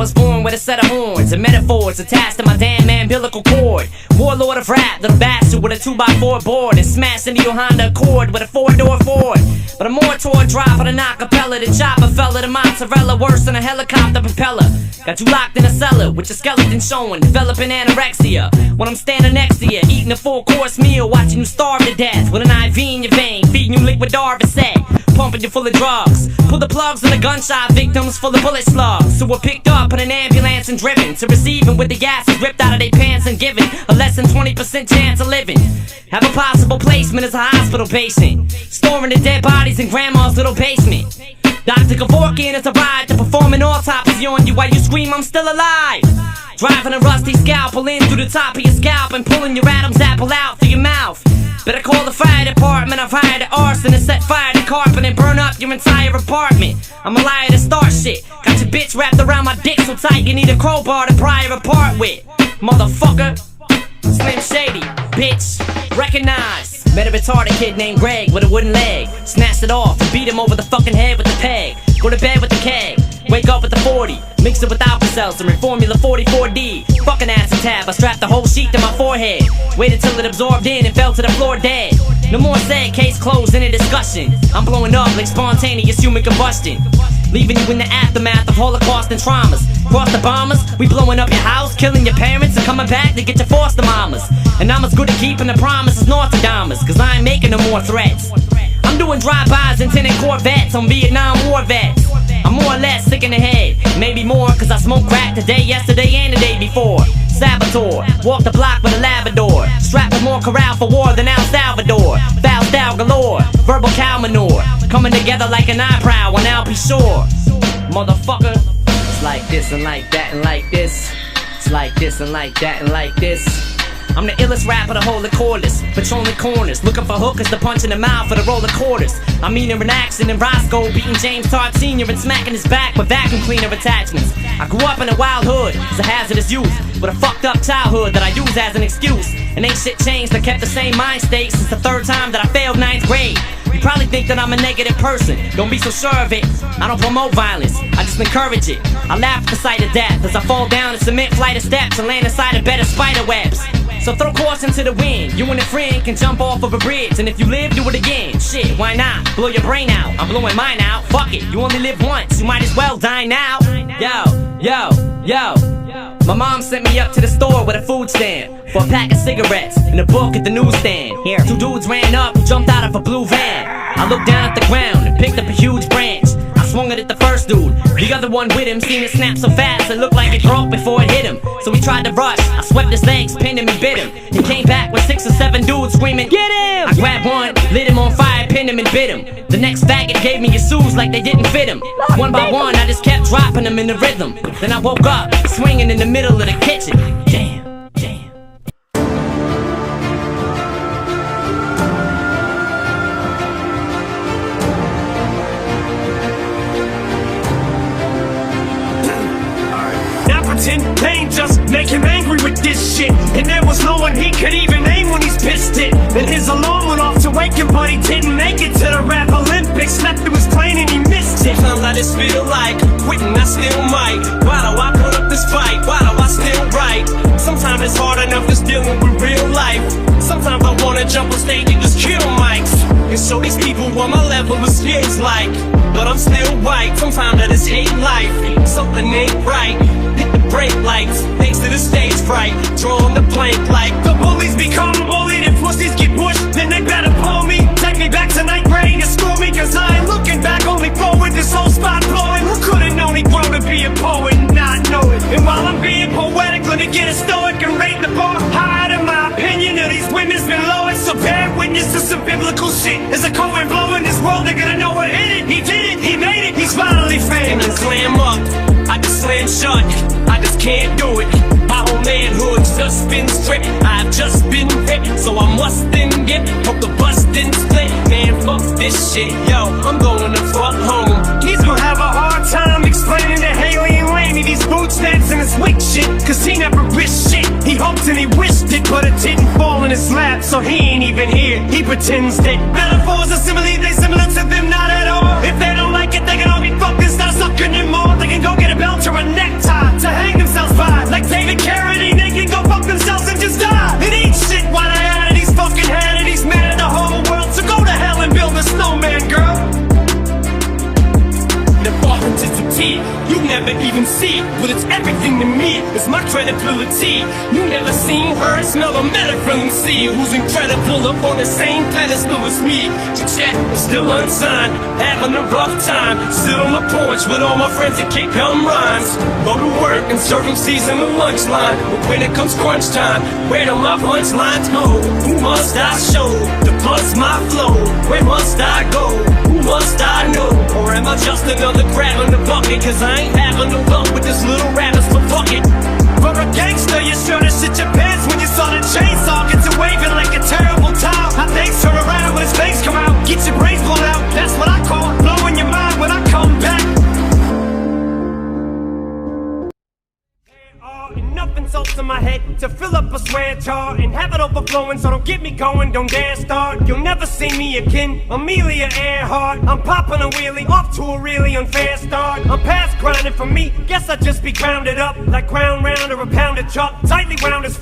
was born with a set of horns and metaphors attached to my damn umbilical cord. Warlord of rap, little bastard with a 2x4 board, and smashed into your Honda Accord with a 4-door Ford. But a more toward drive on an acapella, the chopper fella, the mozzarella worse than a helicopter propeller. Got you locked in a cellar with your skeleton showing, developing anorexia. When I'm standing next to you, eating a full-course meal, watching you starve to death with an IV in your vein, feeding you liquid Darvocet, pumping you full of drugs. Pull the plugs on the gunshot victims full of bullet slugs, who were picked up in an ambulance and driven to receiving with the gases ripped out of their pants and given a less than 20% chance of living. Have a possible placement as a hospital patient, storing the dead bodies in grandma's little basement. Dr. Kevorkian is a ride to perform an autopsy on you while you scream I'm still alive. Driving a rusty scalpel in through the top of your scalp and pulling your Adam's apple out through your mouth. Better call the fire department. I've hired an arson to set fire to carpet and burn up your entire apartment. I'm a liar to start shit. Got your bitch wrapped around my dick so tight you need a crowbar to pry her apart with. Motherfucker. Slim Shady, bitch. Recognize. Met a retarded kid named Greg with a wooden leg. Snatched it off and beat him over the fucking head with the peg. Go to bed with the keg. Wake up with the 40. Mix it with Alka-Seltzer and Formula 44D. Fucking acid tab, I strapped the whole sheet to my forehead. Waited till it absorbed in and fell to the floor dead. No more said, case closed, any discussion. I'm blowing up like spontaneous human combustion, leaving you in the aftermath of Holocaust and traumas. Cross the bombers, we blowing up your house, killing your parents and coming back to get your foster mamas. And I'm as good at keeping the promise as Nostradamus, cause I ain't making no more threats. I'm doing drive-bys and tinted Corvettes on Vietnam War vets. I'm more or less sick in the head, maybe more cause I smoked crack today, yesterday and the day before. Saboteur, walk the block with a Labrador, strapped with more corral for war than El Salvador. Foul style galore, verbal cow manure, coming together like an eyebrow on Al P. Shore. Motherfucker, it's like this and like that and like this. It's like this and like that and like this. I'm the illest rapper to hold the cordless, patrolling corners, looking for hookers to punch in the mouth for the roll of quarters. I'm meaner in action than Roscoe beating James Tart Sr. and smacking his back with vacuum cleaner attachments. I grew up in a wild hood as a hazardous youth, with a fucked up childhood that I use as an excuse. And ain't shit changed, I kept the same mind state since the third time that I failed 9th grade. You probably think that I'm a negative person, don't be so sure of it. I don't promote violence, I just encourage it. I laugh at the sight of death as I fall down a cement flight of steps and land inside a bed of spider webs. So throw caution to the wind, you and a friend can jump off of a bridge, and if you live, do it again. Shit, why not? Blow your brain out, I'm blowing mine out. Fuck it, you only live once, you might as well die now. Yo. My mom sent me up to the store with a food stamp for a pack of cigarettes and a book at the newsstand. Here, 2 dudes ran up and jumped out of a blue van. I looked down at the ground and picked up a huge branch. I swung it at the first dude, the other one with him seen it snap so fast it looked like it broke before it hit him. So he tried to rush, I swept his legs, pinned him and bit him. He came back with 6 or 7 dudes screaming, "Get him!" I grabbed one, lit him on fire, pinned him and bit him. The next faggot gave me his shoes like they didn't fit him. One by one I just kept dropping them in the rhythm. Then I woke up, swinging in the middle of the kitchen. Damn. They ain't just make him angry with this shit. And there was no one he could even name when he's pissed it. Then his alarm went off to wake him, but he didn't make it to the rap Olympics. Slept through his plane and he missed it. Sometimes I just feel like quitting, I still might. Why do I put up this fight? Why do I still write? Sometimes it's hard enough just dealing with real life. Sometimes I wanna jump on stage and just kill mics and show these people what my level of skill's like. But I'm still white, sometimes I just hate life. Something ain't right, hit the brake lights. Thanks to the stage fright, drawing the blank like the bullies become bullied and pussies get pushed. Then they better pull me, take me back to 9th grade and school me. Cause I ain't looking back, only forward, this whole spot blowing. Who could've known he'd grow to be a poet and not know it? And while I'm being poetic, let me get a stoic and rate the bar higher than my opinion of these women's been lowered. So bear witness to some biblical shit. As a coin blowing this world, they're gonna know what hit it. He did it, he made it, he's finally famous. And I slam up, I just slam shut, I just can't do it. My whole manhood's just been stripped, I've just been ripped. So I must then get, hope the bus didn't split. Man, fuck this shit, yo, I'm going to fuck home. He's gonna have a hard time explaining to Haley and Laney these boot stamps and his wick shit. Cause he never wished shit, he hoped and he wished it, but it didn't fall in his lap, so he ain't even here. He pretends that metaphors are similar, they similar to them, not at all. If they don't like it, they can all be fucked and start sucking them more. They can go get a belt or a necktie. see, but it's everything to me. It's my credibility. You never seen her, smell or met her from MC, who's incredible up on the same pedestal as me. Chat, still unsigned, having a rough time. Sit on the porch with all my friends that kick gum rhymes. Go to work and serve MCs in the lunch line. But when it comes crunch time, where do my punchlines go? Who must I show to bust my flow? Where must I go? Who must I know? Or am I just another crab in the bucket? Cause I ain't having no luck with this little rabbit, so fuck it. For a gangster, you should've shit your pants when you saw the chainsaw. Gets it waving like a terrible towel. How things turn around when his face come out. Get your brains blown out, that's what I call blowing your mind when I come back. And nothing's else in my head to fill up a swear jar and have it overflowing, so don't get me going, don't dare start. You'll never see me again, Amelia Earhart. I'm popping a wheelie, off to a really unfair start. I'm past grinding for me, guess I'd just be grounded up like ground round or a pound of chalk, tightly wound as